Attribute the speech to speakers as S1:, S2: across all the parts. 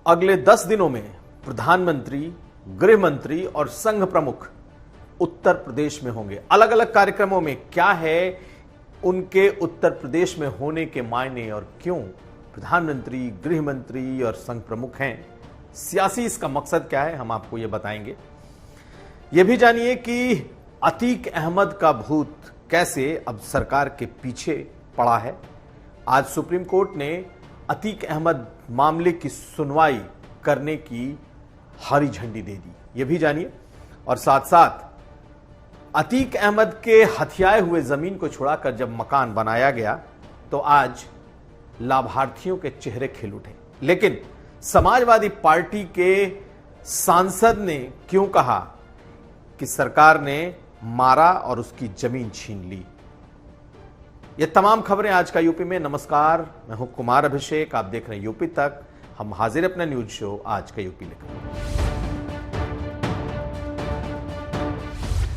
S1: अगले 10 दिनों में प्रधानमंत्री, गृह मंत्री और संघ प्रमुख उत्तर प्रदेश में होंगे। अलग अलग कार्यक्रमों में क्या है उनके उत्तर प्रदेश में होने के मायने और क्यों प्रधानमंत्री, गृह मंत्री और संघ प्रमुख हैं, सियासी इसका मकसद क्या है, हम आपको यह बताएंगे। यह भी जानिए कि अतीक अहमद का भूत कैसे अब सरकार के पीछे पड़ा है। आज सुप्रीम कोर्ट ने अतीक अहमद मामले की सुनवाई करने की हरी झंडी दे दी, यह भी जानिए। और साथ साथ अतीक अहमद के हथियाए हुए जमीन को छुड़ाकर जब मकान बनाया गया तो आज लाभार्थियों के चेहरे खिल उठे। लेकिन समाजवादी पार्टी के सांसद ने क्यों कहा कि सरकार ने मारा और उसकी जमीन छीन ली। ये तमाम खबरें आज का यूपी में। नमस्कार, मैं हूं कुमार अभिषेक, आप देख रहे हैं यूपी तक। हम हाजिर अपना न्यूज शो आज का यूपी लेकर।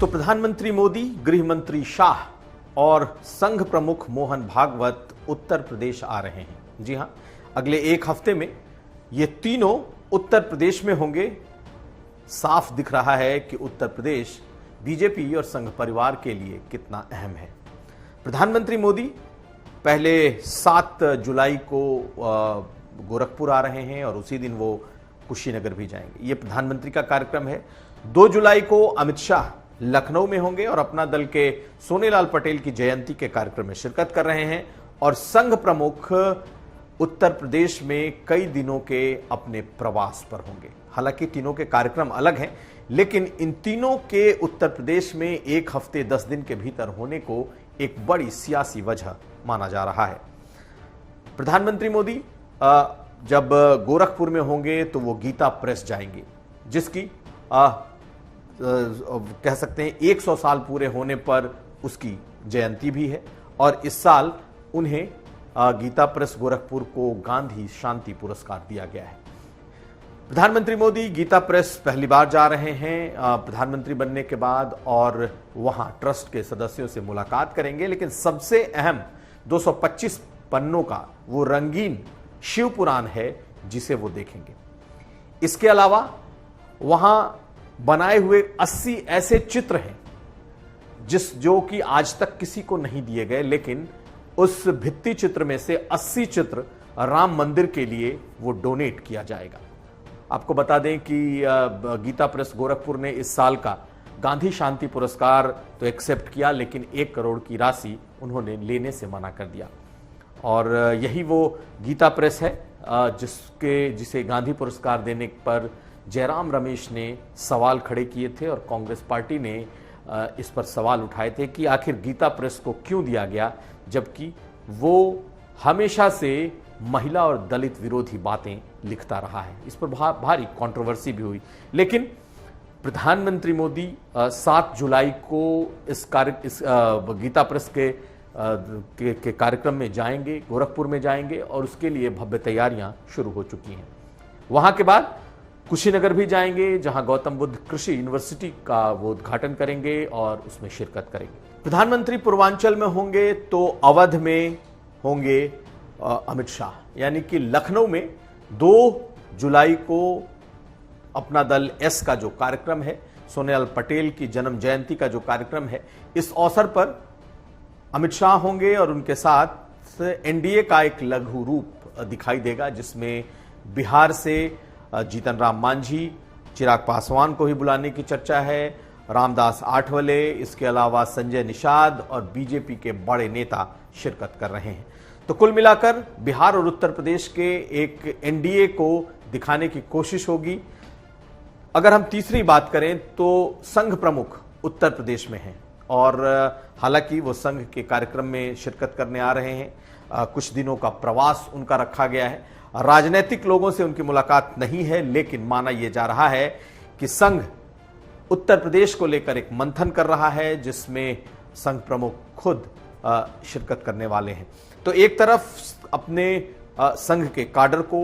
S1: तो प्रधानमंत्री मोदी, गृह मंत्री शाह और संघ प्रमुख मोहन भागवत उत्तर प्रदेश आ रहे हैं। जी हां, अगले एक हफ्ते में ये तीनों उत्तर प्रदेश में होंगे। साफ दिख रहा है कि उत्तर प्रदेश बीजेपी और संघ परिवार के लिए कितना अहम है। प्रधानमंत्री मोदी पहले 7 जुलाई को गोरखपुर आ रहे हैं और उसी दिन वो कुशीनगर भी जाएंगे। ये प्रधानमंत्री का कार्यक्रम है। 2 जुलाई को अमित शाह लखनऊ में होंगे और अपना दल के सोनेलाल पटेल की जयंती के कार्यक्रम में शिरकत कर रहे हैं। और संघ प्रमुख उत्तर प्रदेश में कई दिनों के अपने प्रवास पर होंगे। हालांकि तीनों के कार्यक्रम अलग हैं, लेकिन इन तीनों के उत्तर प्रदेश में एक हफ्ते 10 दिन के भीतर होने को एक बड़ी सियासी वजह माना जा रहा है। प्रधानमंत्री मोदी जब गोरखपुर में होंगे तो वो गीता प्रेस जाएंगे, जिसकी कह सकते हैं 100 साल पूरे होने पर उसकी जयंती भी है। और इस साल उन्हें गीता प्रेस गोरखपुर को गांधी शांति पुरस्कार दिया गया है। प्रधानमंत्री मोदी गीता प्रेस पहली बार जा रहे हैं प्रधानमंत्री बनने के बाद, और वहां ट्रस्ट के सदस्यों से मुलाकात करेंगे। लेकिन सबसे अहम 225 पन्नों का वो रंगीन शिव पुराण है जिसे वो देखेंगे। इसके अलावा वहां बनाए हुए 80 ऐसे चित्र हैं जो कि आज तक किसी को नहीं दिए गए, लेकिन उस भित्ति चित्र में से 80 चित्र राम मंदिर के लिए वो डोनेट किया जाएगा। आपको बता दें कि गीता प्रेस गोरखपुर ने इस साल का गांधी शांति पुरस्कार तो एक्सेप्ट किया, लेकिन 1 करोड़ की राशि उन्होंने लेने से मना कर दिया। और यही वो गीता प्रेस है जिसे गांधी पुरस्कार देने पर जयराम रमेश ने सवाल खड़े किए थे और कांग्रेस पार्टी ने इस पर सवाल उठाए थे कि आखिर गीता प्रेस को क्यों दिया गया, जबकि वो हमेशा से महिला और दलित विरोधी बातें लिखता रहा है। इस पर भारी कंट्रोवर्सी भी हुई। लेकिन प्रधानमंत्री मोदी 7 जुलाई को इस गीता प्रेस के कार्यक्रम में जाएंगे, गोरखपुर में जाएंगे, और उसके लिए भव्य तैयारियां शुरू हो चुकी हैं। वहां के बाद कुशीनगर भी जाएंगे, जहां गौतम बुद्ध कृषि यूनिवर्सिटी का वो उद्घाटन करेंगे और उसमें शिरकत करेंगे। प्रधानमंत्री पूर्वांचल में होंगे तो अवध में होंगे अमित शाह, यानी कि लखनऊ में 2 जुलाई को अपना दल एस का जो कार्यक्रम है, सोनेलाल पटेल की जन्म जयंती का जो कार्यक्रम है, इस अवसर पर अमित शाह होंगे और उनके साथ एनडीए का एक लघु रूप दिखाई देगा, जिसमें बिहार से जीतन राम मांझी, चिराग पासवान को ही बुलाने की चर्चा है, रामदास आठवले, इसके अलावा संजय निषाद और बीजेपी के बड़े नेता शिरकत कर रहे हैं। तो कुल मिलाकर बिहार और उत्तर प्रदेश के एक एनडीए को दिखाने की कोशिश होगी। अगर हम तीसरी बात करें तो संघ प्रमुख उत्तर प्रदेश में हैं, और हालांकि वो संघ के कार्यक्रम में शिरकत करने आ रहे हैं। कुछ दिनों का प्रवास उनका रखा गया है। राजनीतिक लोगों से उनकी मुलाकात नहीं है, लेकिन माना यह जा रहा है कि संघ उत्तर प्रदेश को लेकर एक मंथन कर रहा है, जिसमें संघ प्रमुख खुद शिरकत करने वाले हैं। तो एक तरफ अपने संघ के काडर को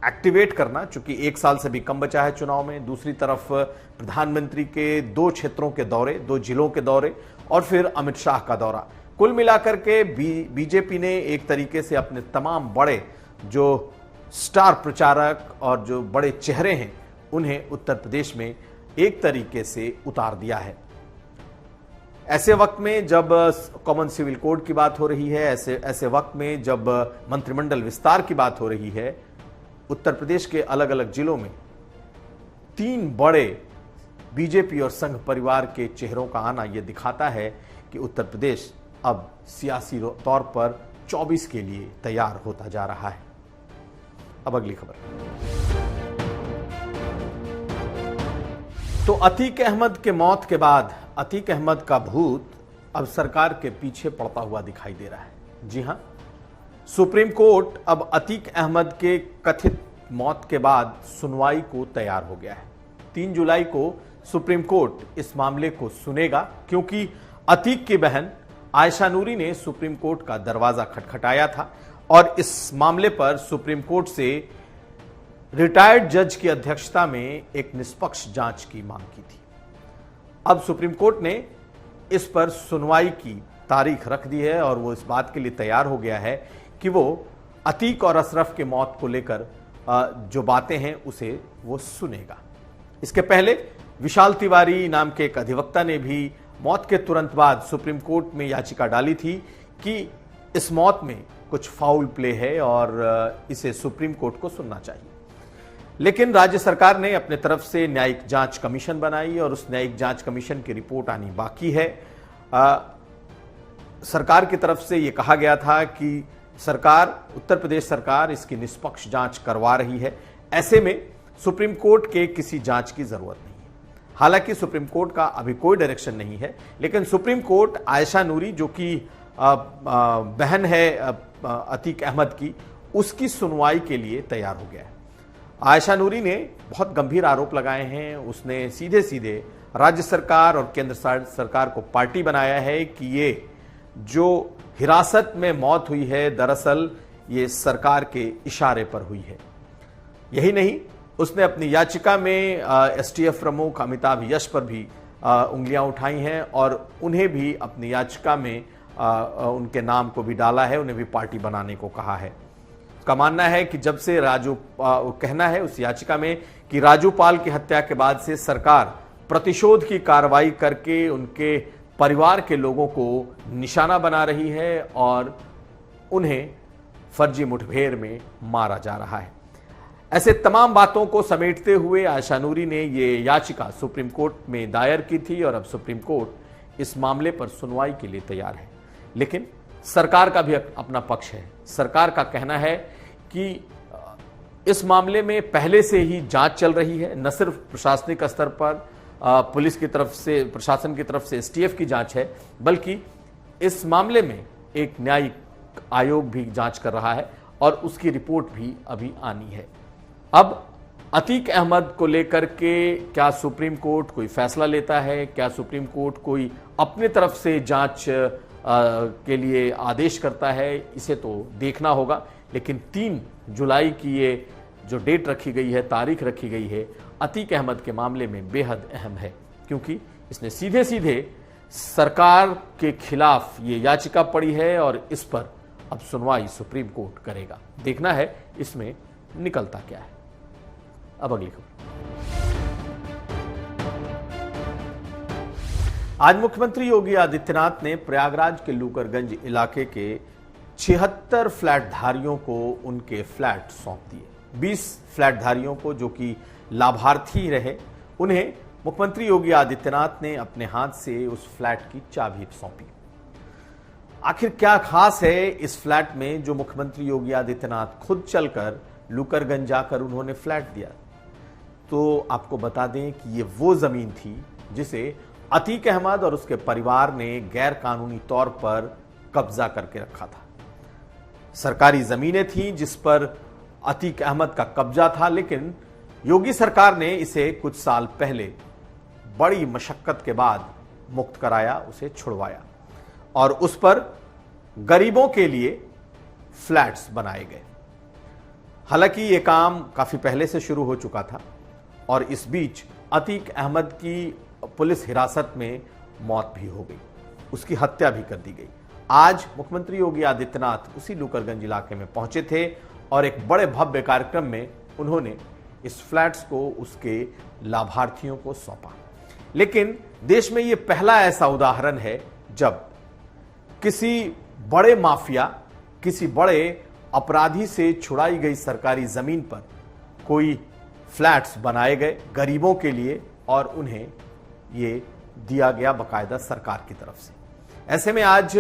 S1: एक्टिवेट करना, चूंकि 1 साल से भी कम बचा है चुनाव में, दूसरी तरफ प्रधानमंत्री के 2 क्षेत्रों के दौरे, 2 जिलों के दौरे, और फिर अमित शाह का दौरा। कुल मिलाकर के बीजेपी ने एक तरीके से अपने तमाम बड़े जो स्टार प्रचारक और जो बड़े चेहरे हैं उन्हें उत्तर प्रदेश में एक तरीके से उतार दिया है। ऐसे वक्त में जब कॉमन सिविल कोड की बात हो रही है, ऐसे वक्त में जब मंत्रिमंडल विस्तार की बात हो रही है, उत्तर प्रदेश के अलग अलग जिलों में 3 बड़े बीजेपी और संघ परिवार के चेहरों का आना यह दिखाता है कि उत्तर प्रदेश अब सियासी तौर पर 24 के लिए तैयार होता जा रहा है। अब अगली खबर। तो अतीक अहमद के मौत के बाद अतीक अहमद का भूत अब सरकार के पीछे पड़ता हुआ दिखाई दे रहा है। जी हां, सुप्रीम कोर्ट अब अतीक अहमद के कथित मौत के बाद सुनवाई को तैयार हो गया है। 3 जुलाई को सुप्रीम कोर्ट इस मामले को सुनेगा, क्योंकि अतीक की बहन आयशा नूरी ने सुप्रीम कोर्ट का दरवाजा खटखटाया था और इस मामले पर सुप्रीम कोर्ट से रिटायर्ड जज की अध्यक्षता में एक निष्पक्ष जांच की मांग की थी। अब सुप्रीम कोर्ट ने इस पर सुनवाई की तारीख रख दी है और वो इस बात के लिए तैयार हो गया है कि वो अतीक और अशरफ के मौत को लेकर जो बातें हैं उसे वो सुनेगा। इसके पहले विशाल तिवारी नाम के एक अधिवक्ता ने भी मौत के तुरंत बाद सुप्रीम कोर्ट में याचिका डाली थी कि इस मौत में कुछ फाउल प्ले है और इसे सुप्रीम कोर्ट को सुनना चाहिए। लेकिन राज्य सरकार ने अपने तरफ से न्यायिक जांच कमीशन बनाई और उस न्यायिक जांच कमीशन की रिपोर्ट आनी बाकी है। सरकार की तरफ से यह कहा गया था कि उत्तर प्रदेश सरकार इसकी निष्पक्ष जांच करवा रही है। ऐसे में सुप्रीम कोर्ट के किसी जांच की जरूरत नहीं है। हालांकि सुप्रीम कोर्ट का अभी कोई डायरेक्शन नहीं है, लेकिन सुप्रीम कोर्ट आयशा नूरी जो कि बहन है अतीक अहमद की, उसकी सुनवाई के लिए तैयार हो गया है। आयशा नूरी ने बहुत गंभीर आरोप लगाए हैं। उसने सीधे सीधे राज्य सरकार और केंद्र सरकार को पार्टी बनाया है कि ये जो हिरासत में मौत हुई है दरअसल ये सरकार के इशारे पर हुई है। यही नहीं, उसने अपनी याचिका में एसटीएफ प्रमुख अमिताभ यश पर भी उंगलियां उठाई हैं और उन्हें भी अपनी याचिका में उनके नाम को भी डाला है, उन्हें भी पार्टी बनाने को कहा है। उसका मानना है कि जब से कहना है उस याचिका में कि राजू पाल की हत्या के बाद से सरकार प्रतिशोध की कार्रवाई करके उनके परिवार के लोगों को निशाना बना रही है और उन्हें फर्जी मुठभेड़ में मारा जा रहा है। ऐसे तमाम बातों को समेटते हुए आयशा नूरी ने ये याचिका सुप्रीम कोर्ट में दायर की थी और अब सुप्रीम कोर्ट इस मामले पर सुनवाई के लिए तैयार है। लेकिन सरकार का भी अपना पक्ष है। सरकार का कहना है कि इस मामले में पहले से ही जांच चल रही है, न सिर्फ प्रशासनिक स्तर पर पुलिस की तरफ से, प्रशासन की तरफ से एसटीएफ की जांच है, बल्कि इस मामले में एक न्यायिक आयोग भी जांच कर रहा है और उसकी रिपोर्ट भी अभी आनी है। अब अतीक अहमद को लेकर के क्या सुप्रीम कोर्ट कोई फैसला लेता है, क्या सुप्रीम कोर्ट कोई अपने तरफ से जांच के लिए आदेश करता है, इसे तो देखना होगा। लेकिन 3 जुलाई की ये जो डेट रखी गई है, तारीख रखी गई है, अतीक अहमद के मामले में बेहद अहम है, क्योंकि इसने सीधे सीधे सरकार के खिलाफ ये याचिका पड़ी है और इस पर अब सुनवाई सुप्रीम कोर्ट करेगा। देखना है इसमें निकलता क्या है। अब अगली खबर। आज मुख्यमंत्री योगी आदित्यनाथ ने प्रयागराज के लूकरगंज इलाके के 76 फ्लैट धारियों को उनके फ्लैट सौंप दिए। 20 फ्लैट धारियों को जो कि लाभार्थी रहे, उन्हें मुख्यमंत्री योगी आदित्यनाथ ने अपने हाथ से उस फ्लैट की चाबी सौंपी। आखिर क्या खास है इस फ्लैट में जो मुख्यमंत्री योगी आदित्यनाथ खुद चलकर लूकरगंज जाकर उन्होंने फ्लैट दिया? तो आपको बता दें कि ये वो जमीन थी जिसे अतीक अहमद और उसके परिवार ने गैर कानूनी तौर पर कब्जा करके रखा था। सरकारी जमीनें थी जिस पर अतीक अहमद का कब्जा था, लेकिन योगी सरकार ने इसे कुछ साल पहले बड़ी मशक्कत के बाद मुक्त कराया, उसे छुड़वाया और उस पर गरीबों के लिए फ्लैट्स बनाए गए। हालांकि यह काम काफी पहले से शुरू हो चुका था और इस बीच अतीक अहमद की पुलिस हिरासत में मौत भी हो गई, उसकी हत्या भी कर दी गई। आज मुख्यमंत्री योगी आदित्यनाथ उसी लूकरगंज इलाके में पहुंचे थे और एक बड़े भव्य कार्यक्रम में उन्होंने इस फ्लैट्स को उसके लाभार्थियों को सौंपा। लेकिन देश में यह पहला ऐसा उदाहरण है जब किसी बड़े माफिया, किसी बड़े अपराधी से छुड़ाई गई सरकारी जमीन पर कोई फ्लैट्स बनाए गए गरीबों के लिए और उन्हें ये दिया गया बाकायदा सरकार की तरफ से। ऐसे में आज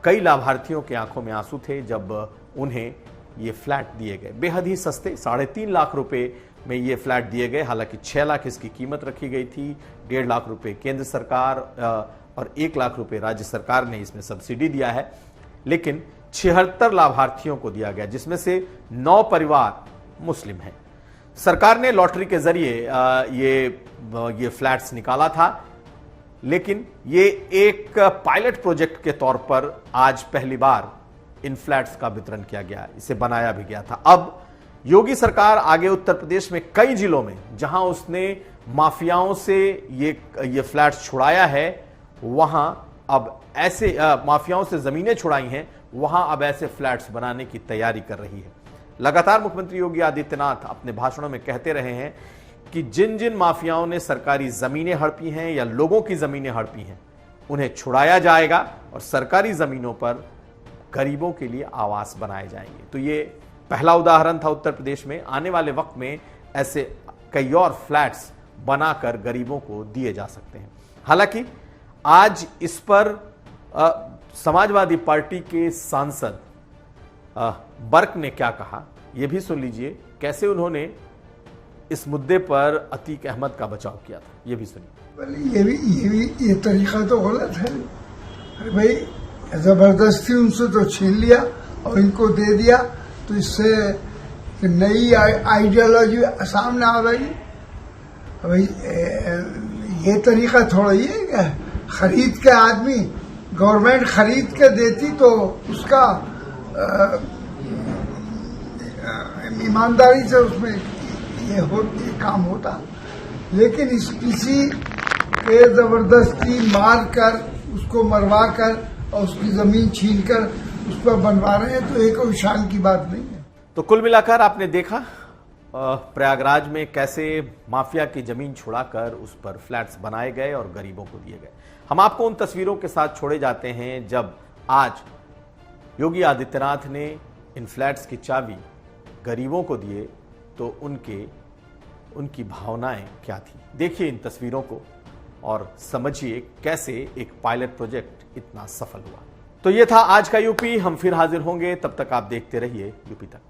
S1: कई लाभार्थियों के आंखों में आंसू थे जब उन्हें ये फ्लैट दिए गए, बेहद ही सस्ते 3.5 लाख रुपए में ये फ्लैट दिए गए। हालांकि 6 लाख इसकी कीमत रखी गई थी, 1.5 लाख रुपए केंद्र सरकार और 1 लाख रुपए राज्य सरकार ने इसमें सब्सिडी दिया है। लेकिन 76 लाभार्थियों को दिया गया, जिसमें से 9 परिवार मुस्लिम हैं। सरकार ने लॉटरी के जरिए ये फ्लैट्स निकाला था, लेकिन ये एक पायलट प्रोजेक्ट के तौर पर आज पहली बार इन फ्लैट्स का वितरण किया गया, इसे बनाया भी गया था। अब योगी सरकार आगे उत्तर प्रदेश में कई जिलों में जहां उसने माफियाओं से ये फ्लैट्स छुड़ाया है, वहां अब ऐसे माफियाओं से जमीनें छुड़ाई हैं, वहां अब ऐसे फ्लैट्स बनाने की तैयारी कर रही है। लगातार मुख्यमंत्री योगी आदित्यनाथ अपने भाषणों में कहते रहे हैं कि जिन जिन माफियाओं ने सरकारी जमीनें हड़पी हैं या लोगों की जमीनें हड़पी हैं, उन्हें छुड़ाया जाएगा और सरकारी जमीनों पर गरीबों के लिए आवास बनाए जाएंगे। तो ये पहला उदाहरण था उत्तर प्रदेश में। आने वाले वक्त में ऐसे कई और फ्लैट्स बनाकर गरीबों को दिए जा सकते हैं। हालांकि आज इस पर समाजवादी पार्टी के सांसद बर्क ने क्या कहा, यह भी सुन लीजिए। कैसे उन्होंने इस मुद्दे पर अतीक अहमद का बचाव किया था, यह भी सुनिए।
S2: ये तरीका तो गलत है। अरे भाई, जबरदस्ती उनसे तो छीन लिया और इनको दे दिया, तो इससे नई आइडियोलॉजी सामने आ रही। भाई ये तरीका थोड़ा ही है। खरीद के आदमी, गवर्नमेंट खरीद के देती तो उसका ईमानदारी से उसमें ये काम होता, लेकिन किसी के जबरदस्ती मार कर, उसको मरवा कर और उसकी जमीन छीन कर उस पर बनवा रहे हैं, तो ये कोई शान की बात नहीं है।
S1: तो कुल मिलाकर आपने देखा प्रयागराज में कैसे माफिया की जमीन छुड़ाकर उस पर फ्लैट्स बनाए गए और गरीबों को दिए गए। हम आपको उन तस्वीरों के साथ छोड़े जाते हैं जब आज योगी आदित्यनाथ ने इन फ्लैट्स की चाबी गरीबों को दिए, तो उनकी भावनाएं क्या थी। देखिए इन तस्वीरों को और समझिए कैसे एक पायलट प्रोजेक्ट इतना सफल हुआ। तो ये था आज का यूपी। हम फिर हाजिर होंगे, तब तक आप देखते रहिए यूपी तक।